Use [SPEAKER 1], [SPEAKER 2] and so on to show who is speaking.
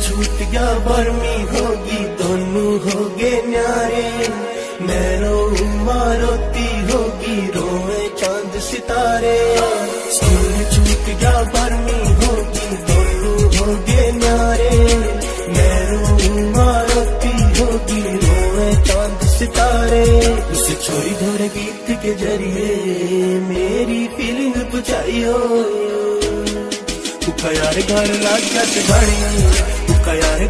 [SPEAKER 1] छूट गया बर्मी होगी दोनों होगे न्यारे। मैं रोऊं माँ रोती होगी रोए चांद सितारे। सूर्य छूट गया बर्मी होगी दोनों होगे न्यारे। मैं रोऊं माँ रोती होगी रोए चांद सितारे। उसे छोरी धोरे गीत के जरिए मेरी फीलिंग बुझाइयो। यार घर लाग जाते गाड़ी यार